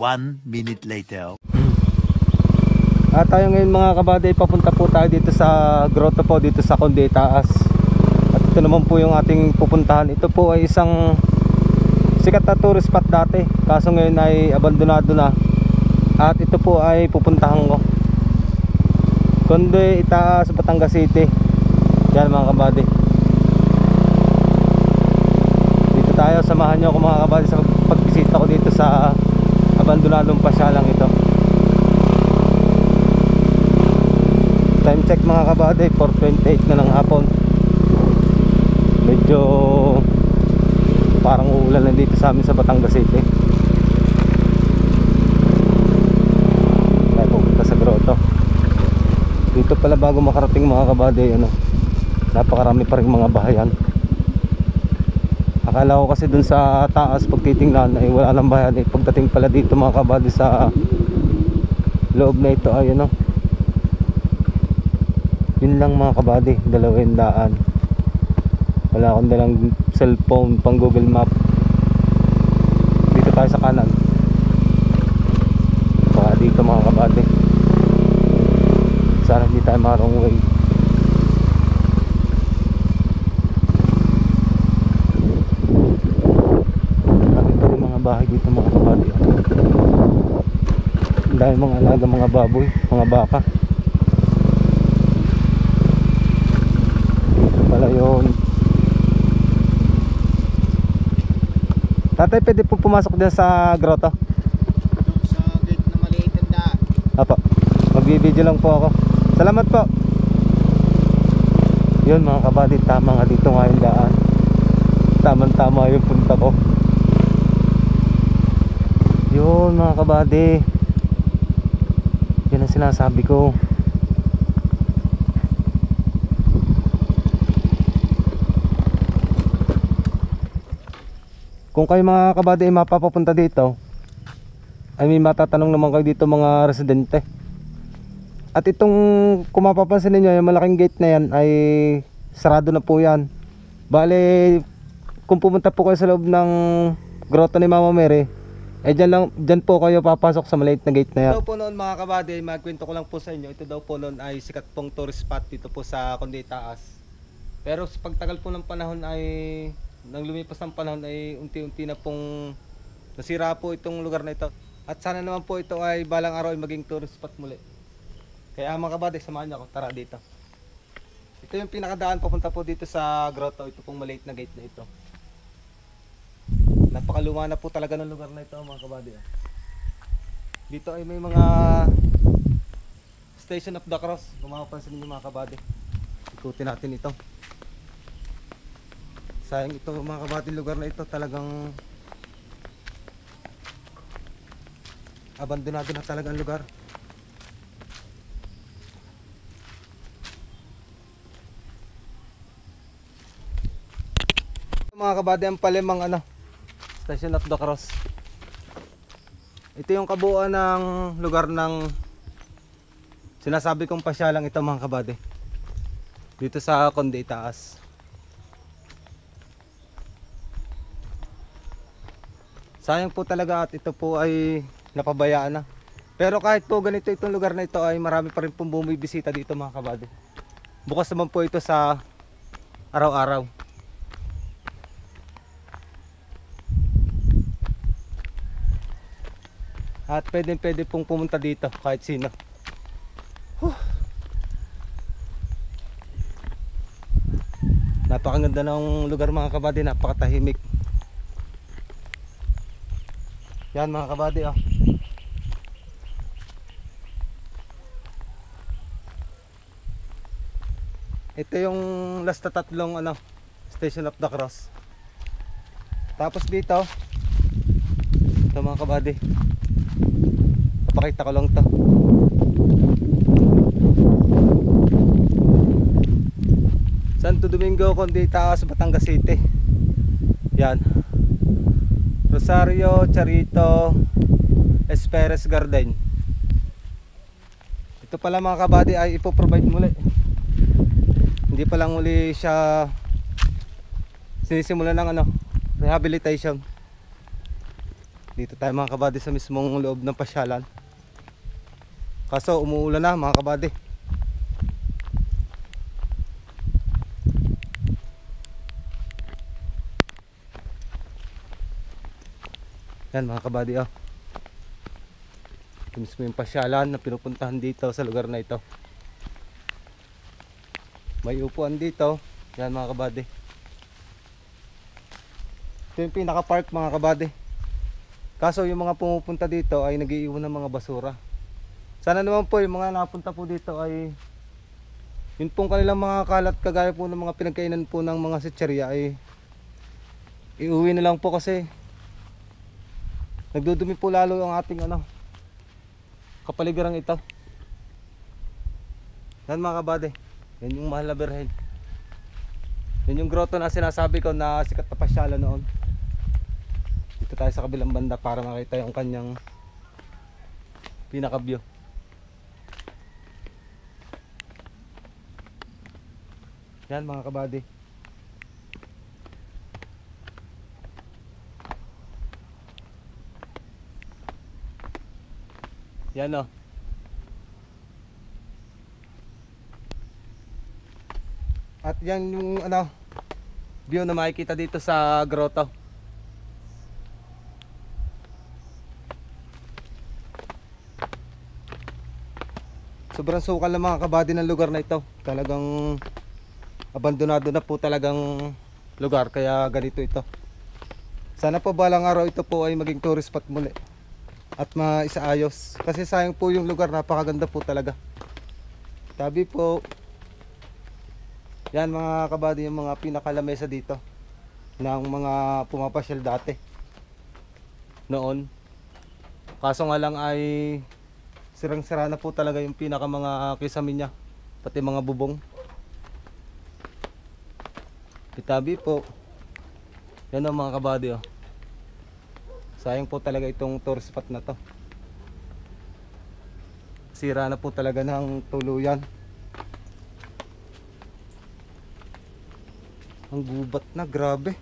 1 minute later. At tayo ngayon mga kabady, papunta po tayo dito sa grotto po, dito sa Conde Taas. At ito naman po yung ating pupuntahan. Ito po ay isang sikat na tourist spot dati, kaso ngayon ay abandonado na. At ito po ay pupuntahan ko, Conde Taas, Batangas City. Yan mga kabady, dito tayo, samahan nyo ako mga kabady sa pagbisita ko dito sa abandonadong pasyalang ito. Time check mga kabady, 4:28 na ng hapon. Medyo parang uulan lang dito sa amin sa Batangas City. Tayo pupunta sa grotto. Dito pala bago makarating mga kabady, napakarami pa rin mga bahayan. Akala ko kasi dun sa taas pag titingnan ay wala nang bahayan. Pagdating pala dito mga kabady sa loob na ito ay yun lang mga kabady, 200. Wala akong dalang cellphone pang Google Map. Dito tayo sa kanan, baka dito mga kabady. Sana hindi tayo marong way. Marami pa rin mga bahay dito mga kabady. Dahil mga alaga, mga baboy, mga baka. Pala yun. Tatay, pwede po pumasok dyan sa grotto? Sa gate na maliit ang daan. Apo, magbibideo lang po ako. Salamat po. Yun mga kabady, tama nga dito nga yung daan. Tama yung punta ko. Yun mga kabady, yun ang sinasabi ko. Kung kayo mga kabady ay mapapapunta dito, ay may matatanong naman kayo dito mga residente. At itong, kung mapapansin ninyo, yung malaking gate na yan ay sarado na po yan. Bale, kung pumunta po kayo sa loob ng grotto ni Mama Mary, eh dyan po kayo papasok sa maliit na gate na yan. Ito po noon mga kabady, magkwento ko lang po sa inyo. Ito daw po noon ay sikat pong tourist spot dito po sa Conde Taas. Pero sa pagtagal po ng panahon ay, nang lumipas ng panahon ay unti-unti na pong nasira po itong lugar na ito. At sana naman po ito ay balang araw ay maging tourist spot muli. Kaya mga kabady, samahan niyo ako, tara dito. Ito yung pinakadaan papunta po dito sa grotto. Ito pong maliit na gate na ito. Napakaluma na po talaga ng lugar na ito mga kabady. Dito ay may mga Station of the Cross. Kung makapansin niyo mga kabady, ikutin natin ito. Sayang ito mga kabady, lugar na ito talagang abandonado na talaga ang lugar. Mga kabady, ang palimang Station of the Cross. Ito yung kabuuan ng lugar ng sinasabi kong pasyalang ito mga kabady, dito sa Conde Taas. Sayang po talaga at ito po ay napabayaan na. Pero kahit po ganito itong lugar na ito ay marami pa rin pong bumibisita dito mga kabady. Bukas naman po ito sa araw-araw. At pwede pong pumunta dito kahit sino. Napakaganda ng lugar mga kabady, napakatahimik. Yan mga kabady, ito yung last na tatlong Station of the Cross. Tapos dito, ito mga kabady, papakita ko lang to. Santo Domingo, Conde Taas, Batangas City. Yan, Rosario, Charito, Esperes Garden. Ito pala mga kabady ay ipoprovide muli. Hindi pa lang uli siya sinisimula ng rehabilitation. Dito tayo mga kabady sa mismong loob ng pasyalan. Kaso umuulan na mga kabady. Yan mga kabady oh. Ito mismo yung pasyalan na pinupuntahan dito sa lugar na ito. May upuan dito. Yan mga kabady. Ito yung pinaka park mga kabady. Kaso yung mga pumupunta dito ay nag-iiwan ng mga basura. Sana naman po yung mga napunta po dito ay yun pong kanilang mga kalat kagaya po ng mga pinagkainan po ng mga sitserya ay iuwi na lang po kasi nagdudumi po lalo ang ating kapaligiran ito. Yan mga kabady. Yan yung Mahal na Birhen. Yan yung grotto na sinasabi ko na sikat na pasyalan noon. Dito tayo sa kabilang banda para makita yung kanyang pinaka view. Yan mga kabady. Yan o. At yan yung view na makikita dito sa grotto. Sobrang sukal ng mga kabady ng lugar na ito. Talagang abandonado na po talagang lugar kaya ganito ito. Sana po balang araw ito po ay maging tourist spot muli at maisaayos. Kasi sayang po yung lugar, napakaganda po talaga. Tabi po. Yan mga kabady yung mga pinakalamesa dito ng mga pumapasyal dati noon. Kaso nga lang ay sirang-sira na po talaga yung pinaka mga kisame niya, pati mga bubong. Itabi po. Yan ang mga kabady oh. Sayang po talaga itong tourist spot na to. Sira na po talaga ng tuluyan. Ang gubat na, grabe.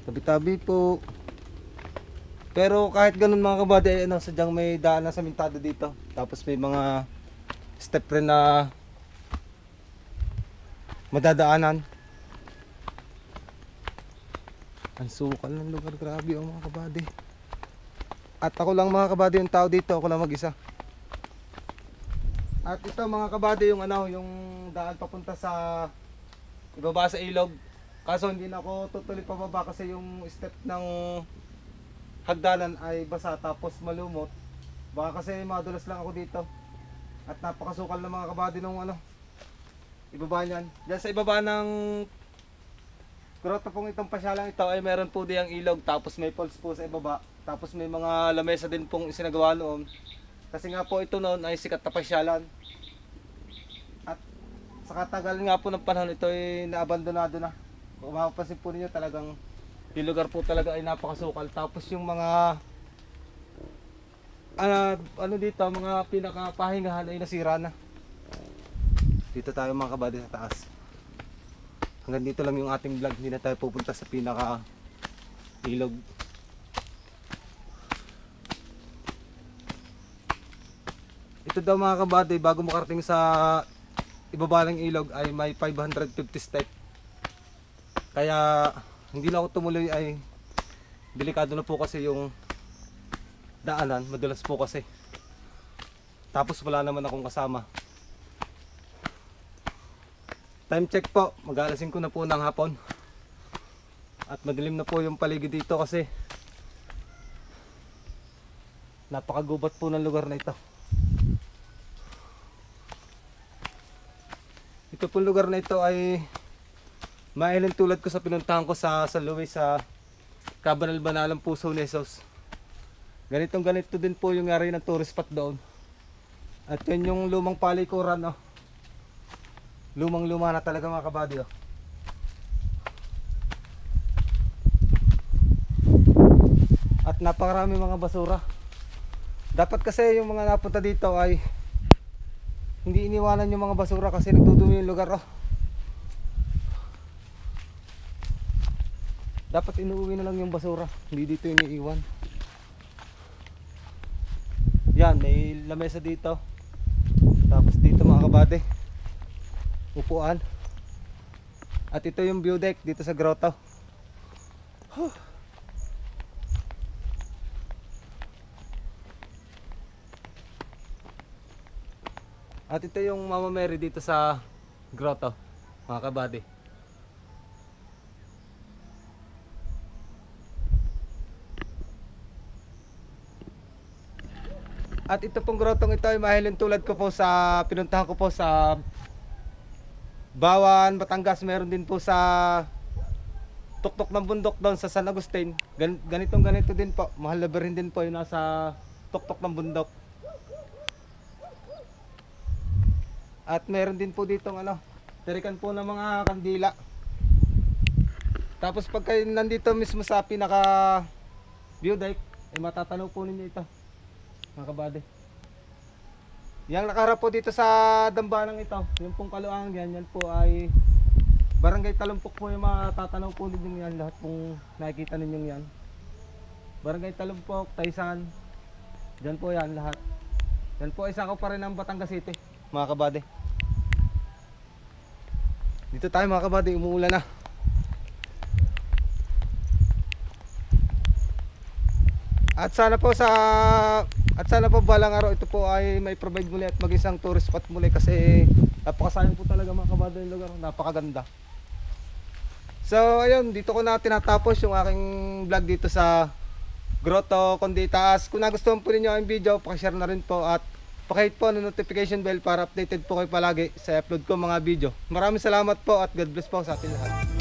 Tabi-tabi po. Pero kahit ganun mga kabady ay sadyang may daan na samintado dito. Tapos may mga step rin na madadaanan. Ang sukal ng lugar, grabe mga kabady. At ako lang mga kabady yung tao dito, ako lang mag-isa. At ito mga kabady yung yung daan papunta sa ibaba sa ilog. Kaso hindi na ako tutuloy pababa kasi yung step ng hagdanan ay basa tapos malumot. Baka kasi madulas lang ako dito. At napakasukal ng mga kabady nung ibaba niyan. Diyan sa ibaba ng grotto pong itong pasyalang ito ay meron po diyang ilog, tapos may falls po sa ibaba, tapos may mga lamesa din pong isinagawa noon. Kasi nga po ito noon ay sikat na pasyalan. At sa katagal nga po ng panahon ito ay naabandonado na. Kung mapapansin po ninyo talagang yung lugar po talaga ay napakasukal. Tapos yung mga dito, mga pinakapahingahan ay nasira na. Dito tayo mga kabady sa taas. Hanggang dito lang yung ating vlog. Hindi na tayo pupunta sa pinaka ilog. Ito daw mga kabady, bago makarating sa ibaba ng ilog ay may 550 step. Kaya hindi na ako tumuloy, ay delikado na po kasi yung daanan, madulas po kasi. Tapos wala naman akong kasama. Time check po, mag-aalasin ko na po ng hapon. At madilim na po yung paligid dito kasi napakagubat po ng lugar na ito. Ito po lugar na ito ay mailin tulad ko sa pinuntahan ko sa San Luis sa Cabanal-Banalang Puso Nesos. Ganitong ganito din po yung area ng tourist spot doon. At yun yung lumang palikuran lumang-luma na talaga mga kabady At napakarami mga basura. Dapat kasi yung mga napunta dito ay hindi iniwanan yung mga basura kasi nagdudumi yung lugar Dapat inuuwi na lang yung basura, hindi dito iniiwan. Yan, may lamesa dito. Tapos dito mga kabady, upuan. At ito yung view deck dito sa grotto. Huh. At ito yung Mama Mary dito sa grotto, mga kabady. At ito pong grotong ito ay mahilin tulad ko po sa pinuntahan ko po sa Bawan, Batangas. Meron din po sa tuktok ng bundok doon sa San Agustin. Ganito din po. Mahal na rin din po yung nasa tuktok ng bundok. At meron din po ditong tirikan po ng mga kandila. Tapos pag kayo nandito mismo sa pinaka view deck, matatanaw po ninyo ito, mga kabady. Yang nakaharap po dito sa dambanang ito, yung pong kaluang yan po ay Barangay Talumpok po yung matatanaw po ninyo yan. Lahat pong nakikita ninyo yan, Barangay Talumpok, Taysan, dyan po yan lahat. Yan po ay sakop pa rin ng Batangas City, mga kabady. Dito tayo mga kabady, umuulan na. At sana po balang araw ito po ay may provide muli at mag-isang tourist spot muli, kasi napakasayang po talaga mga kabady yung lugar, napakaganda. So ayun, dito ko na tinatapos yung aking vlog dito sa Grotto Conditaas. Kung nagustuhan po ninyo ang video, pakishare na rin po at pakihit po ng notification bell para updated po kayo palagi sa upload ko mga video. Maraming salamat po at God bless po sa atin lahat.